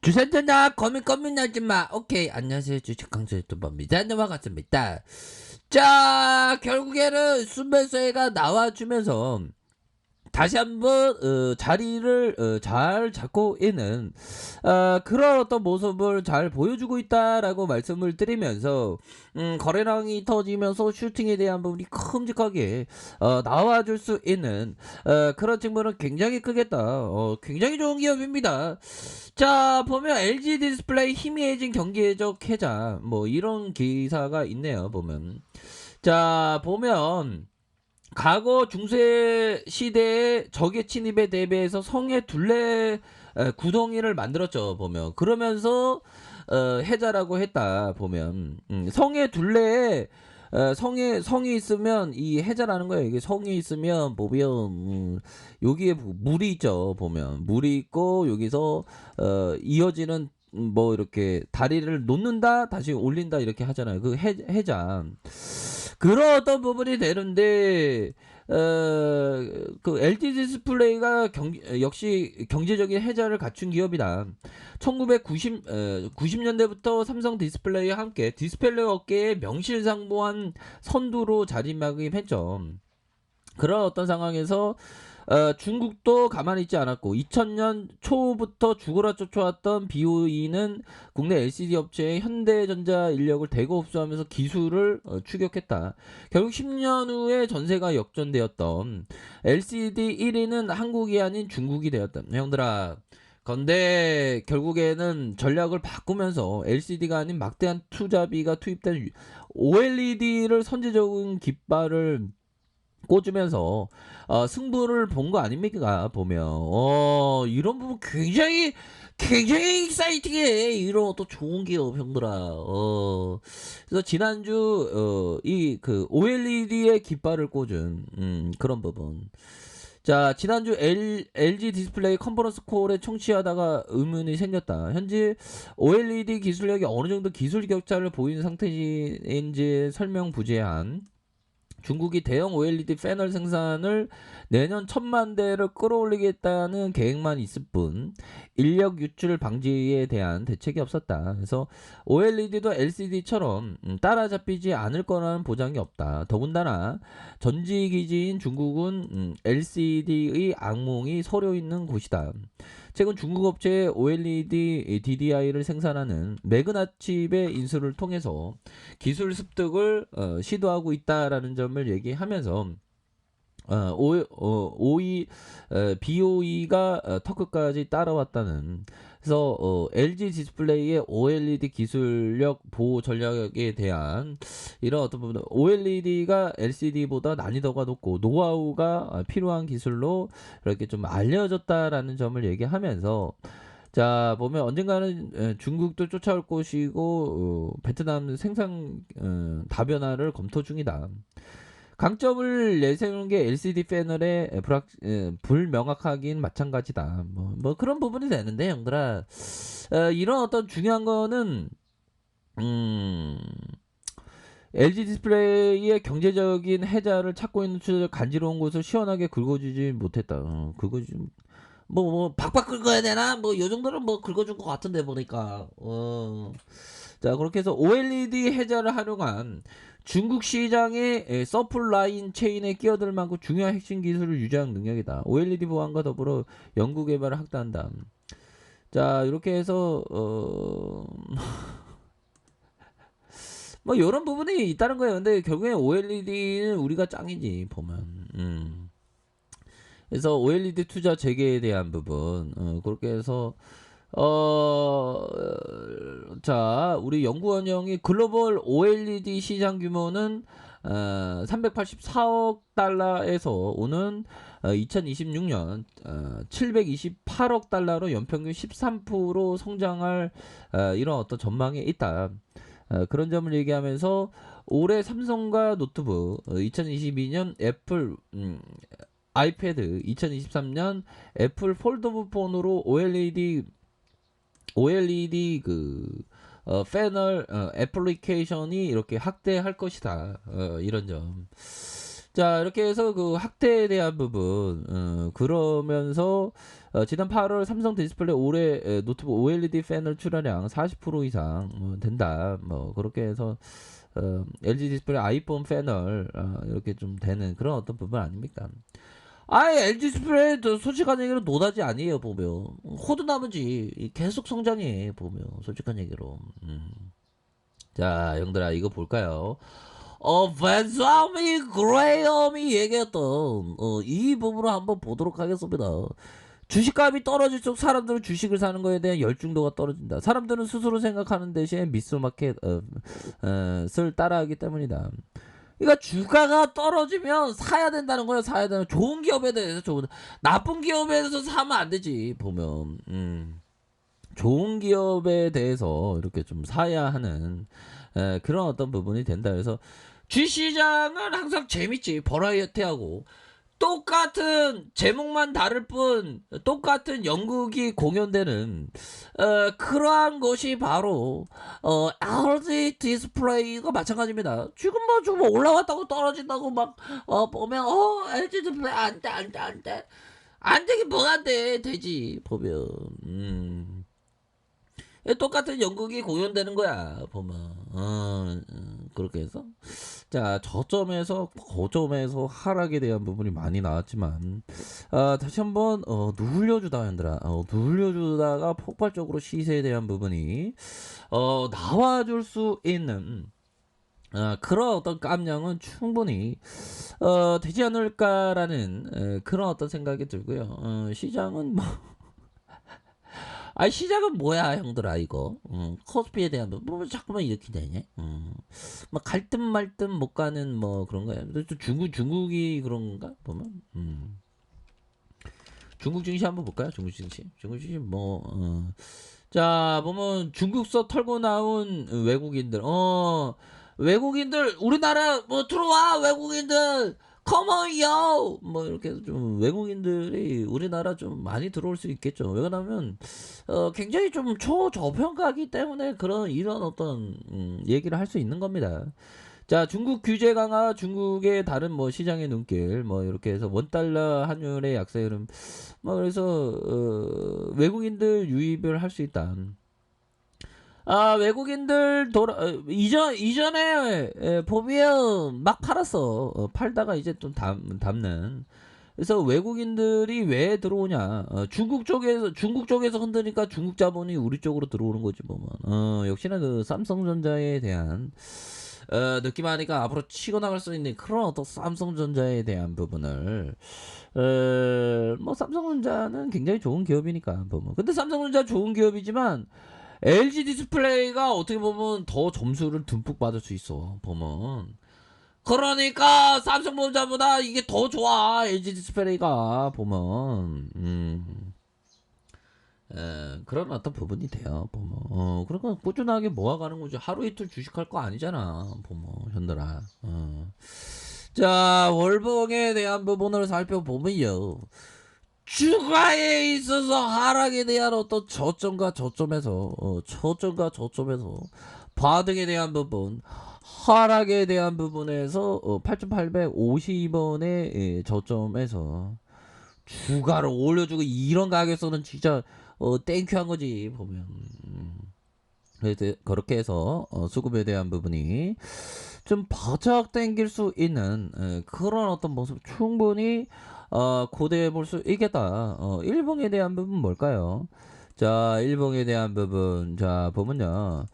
주센터나 고민하지 마. 오케이. 안녕하세요. 주식 강사 유튜버입니다. 네, 반갑습니다. 자, 결국에는 순매수회가 나와주면서 다시 한번 자리를 잘 잡고 있는 그런 어떤 모습을 잘 보여주고 있다라고 말씀을 드리면서 거래량이 터지면서 슈팅에 대한 부분이 큼직하게 나와줄 수 있는 그런 측면은 굉장히 크겠다. 굉장히 좋은 기업입니다. 자, 보면 LG 디스플레이 희미해진 경제적 해자 뭐 이런 기사가 있네요. 보면 자, 보면 과거 중세 시대의 적의 침입에 대비해서 성의 둘레 구덩이를 만들었죠. 보면 그러면서 해자라고 했다. 보면 성의 둘레에 성이 있으면 이 해자라는 거예요. 이게 성이 있으면 보면 여기에 물이 있죠. 보면 물이 있고 여기서 이어지는 뭐 이렇게 다리를 놓는다 다시 올린다 이렇게 하잖아요. 그 해자 그런 어떤 부분이 되는데 그 LG 디스플레이가 역시 경제적인 해자를 갖춘 기업이다. 90년대부터 삼성 디스플레이와 함께 디스플레이 업계의 명실상부한 선두로 자리매김했죠. 그런 어떤 상황에서 중국도 가만히 있지 않았고 2000년 초부터 죽어라 쫓아왔던 BOE는 국내 LCD 업체의 현대전자 인력을 대거 흡수하면서 기술을 추격했다. 결국 10년 후에 전세가 역전되었던 LCD 1위는 한국이 아닌 중국이 되었다. 형들아, 건데 결국에는 전략을 바꾸면서 LCD가 아닌 막대한 투자비가 투입된 OLED를 선제적인 깃발을 꽂으면서 승부를 본 거 아닙니까? 보면 이런 부분 굉장히 익사이팅해. 이런 또 좋은 기업 형들아. 그래서 지난주 이 그 OLED의 깃발을 꽂은 그런 부분. 자, 지난주 LG 디스플레이 컨퍼런스 콜에 청취하다가 의문이 생겼다. 현재 OLED 기술력이 어느 정도 기술 격차를 보이는 상태인지 설명 부재한 중국이 대형 OLED 패널 생산을 내년 1000만 대를 끌어올리겠다는 계획만 있을 뿐 인력 유출 방지에 대한 대책이 없었다. 그래서 OLED도 LCD처럼 따라잡히지 않을 거라는 보장이 없다. 더군다나 전지기지인 중국은 LCD의 악몽이 서려 있는 곳이다. 최근 중국 업체의 OLED DDI를 생산하는 매그나칩의 인수를 통해서 기술 습득을 시도하고 있다라는 점을 얘기하면서 BOE가 터크까지 따라왔다는. 그래서 LG 디스플레이의 OLED 기술력 보호 전략에 대한 이런 어떤 부분, OLED가 LCD보다 난이도가 높고 노하우가 필요한 기술로 이렇게 좀 알려졌다라는 점을 얘기하면서, 자, 보면 언젠가는 중국도 쫓아올 것이고 베트남 생산 다변화를 검토 중이다. 강점을 내세우는 게 LCD 패널의 불명확하긴 마찬가지다. 뭐 그런 부분이 되는데 형들아, 이런 어떤 중요한 거는 LG 디스플레이의 경제적인 해자를 찾고 있는 투자자 간지러운 곳을 시원하게 긁어주지 못했다. 긁어주지 뭐 박박 긁어야 되나? 뭐 요 정도는 뭐 긁어준 것 같은데 보니까. 자, 그렇게 해서 OLED 해자를 활용한 중국 시장의 서플라인 체인에 끼어들 만큼 중요한 핵심 기술을 유지하는 능력이다. OLED 보안과 더불어 연구 개발을 확대한다. 자, 이렇게 해서 뭐 이런 부분이 있다는 거예요. 근데 결국에 OLED는 우리가 짱이지 보면. 그래서 OLED 투자 재개에 대한 부분 그렇게 해서 자, 우리 연구원 형이 글로벌 OLED 시장 규모는 384억 달러에서 오는 2026년 728억 달러로 연평균 13% 성장할 이런 어떤 전망이 있다. 그런 점을 얘기하면서 올해 삼성과 노트북, 2022년 애플 아이패드, 2023년 애플 폴더블 폰으로 OLED 패널 애플리케이션이 이렇게 확대할 것이다. 이런 점. 자, 이렇게 해서 그 학대에 대한 부분, 그러면서 지난 8월 삼성 디스플레이 올해 노트북 OLED 패널 출하량 40% 이상 된다. 뭐 그렇게 해서 LG 디스플레이 아이폰 패널 이렇게 좀 되는 그런 어떤 부분 아닙니까? 아예 LG 디스플레이도 솔직한 얘기로 노다지 아니에요 보면 호드나무지 계속 성장해 보면 솔직한 얘기로. 자, 형들아 이거 볼까요? 벤사미 그레이엄이 얘기했던 이 부분을 한번 보도록 하겠습니다. 주식값이 떨어질수록 사람들은 주식을 사는 거에 대한 열중도가 떨어진다. 사람들은 스스로 생각하는 대신에 미스 마켓을 따라하기 때문이다. 그러니까 주가가 떨어지면 사야 된다는 거예요. 사야 되는 좋은 기업에 대해서 좋은 나쁜 기업에 대해서 사면 안 되지 보면. 좋은 기업에 대해서 이렇게 좀 사야 하는 그런 어떤 부분이 된다. 그래서 주시장은 항상 재밌지. 버라이어티하고 똑같은 제목만 다를 뿐 똑같은 연극이 공연되는 그러한 것이 바로 LG 디스플레이가 마찬가지입니다. 지금 뭐 좀 올라왔다고 떨어진다고 막 보면 LG 디스플레이 안돼 안돼 안돼 안 되긴 뭐가 안 돼 되지 보면 똑같은 연극이 공연되는 거야 보면 그렇게 해서 자 저점에서 고점에서 하락에 대한 부분이 많이 나왔지만 다시 한번 눌려주다 현들아 눌려주다가 폭발적으로 시세에 대한 부분이 나와줄 수 있는 그런 어떤 깜냥은 충분히 되지 않을까라는 그런 어떤 생각이 들고요. 시장은 뭐 시작은 뭐야 형들아 이거 코스피에 대한 뭐 자꾸만 이렇게 되냐 뭐 갈 듯 말 듯 못 가는 뭐 그런 거야. 또 중국이 그런가 보면 중국 증시 한번 볼까요? 중국 증시 뭐 자 보면 중국서 털고 나온 외국인들 우리나라 뭐 들어와 외국인들 컴온요 뭐 이렇게 해서 좀 외국인들이 우리나라 좀 많이 들어올 수 있겠죠. 왜냐하면 굉장히 좀 초저평가기 때문에 이런 어떤 얘기를 할 수 있는 겁니다. 자, 중국 규제 강화, 중국의 다른 뭐 시장의 눈길, 뭐 이렇게 해서 원달러 환율의 약세 흐름, 뭐 그래서 외국인들 유입을 할 수 있다. 외국인들 이전에 보면 막 팔았어. 팔다가 이제 좀 담는. 그래서 외국인들이 왜 들어오냐? 중국 쪽에서 흔드니까 중국 자본이 우리 쪽으로 들어오는 거지 보면. 역시나 그 삼성전자에 대한 느낌 하니까 앞으로 치고 나갈 수 있는 그런 어떤 삼성전자에 대한 부분을 뭐 삼성전자는 굉장히 좋은 기업이니까 보면. 근데 삼성전자 좋은 기업이지만 LG 디스플레이가 어떻게 보면 더 점수를 듬뿍 받을 수 있어 보면. 그러니까 삼성전자보다 이게 더 좋아 LG 디스플레이가 보면 그런 어떤 부분이 돼요 보면. 그러니까 꾸준하게 모아가는 거지. 하루 이틀 주식할 거 아니잖아 보면 현들아. 자 월봉에 대한 부분을 살펴보면요. 주가에 있어서 하락에 대한 어떤 저점과 저점에서 반등에 대한 부분 하락에 대한 부분에서 8,850원의 저점에서 주가를 올려주고 이런 가격에서는 진짜 땡큐한 거지 보면. 그래서 그렇게 해서 수급에 대한 부분이 좀 바짝 당길 수 있는 그런 어떤 모습 충분히 고대해 볼 수 있겠다. 일봉에 대한 부분 뭘까요? 자, 일봉에 대한 부분 자 보면요.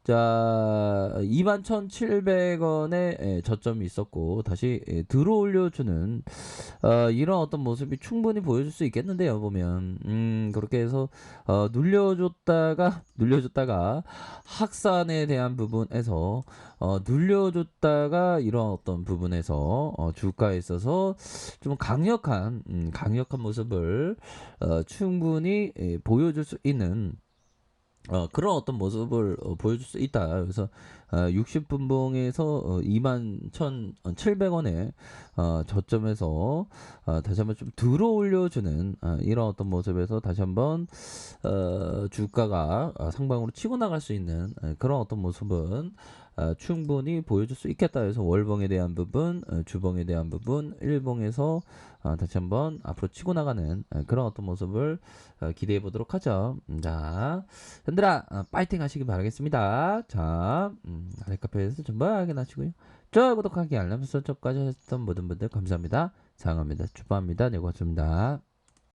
자 21,700원의 저점이 있었고 다시 들어올려주는 이런 어떤 모습이 충분히 보여줄 수 있겠는데요 보면. 그렇게 해서 눌려줬다가 확산에 대한 부분에서 눌려줬다가 이런 어떤 부분에서 주가에 있어서 좀 강력한 모습을 충분히 보여줄 수 있는 그런 어떤 모습을 보여줄 수 있다. 그래서 60분봉에서 21,700원의 저점에서 다시 한번 좀 들어올려주는 이런 어떤 모습에서 다시 한번 주가가 상방으로 치고 나갈 수 있는 그런 어떤 모습은 충분히 보여줄 수 있겠다 해서 월봉에 대한 부분, 주봉에 대한 부분, 일봉에서 다시 한번 앞으로 치고 나가는 그런 어떤 모습을 기대해 보도록 하죠. 자, 현들아, 파이팅 하시기 바라겠습니다. 자, 아랫카페에서 좀 확인하시고요. 좋아요, 구독하기, 알람 설정까지 하셨던 모든 분들 감사합니다. 사랑합니다. 축복합니다. 네, 고맙습니다.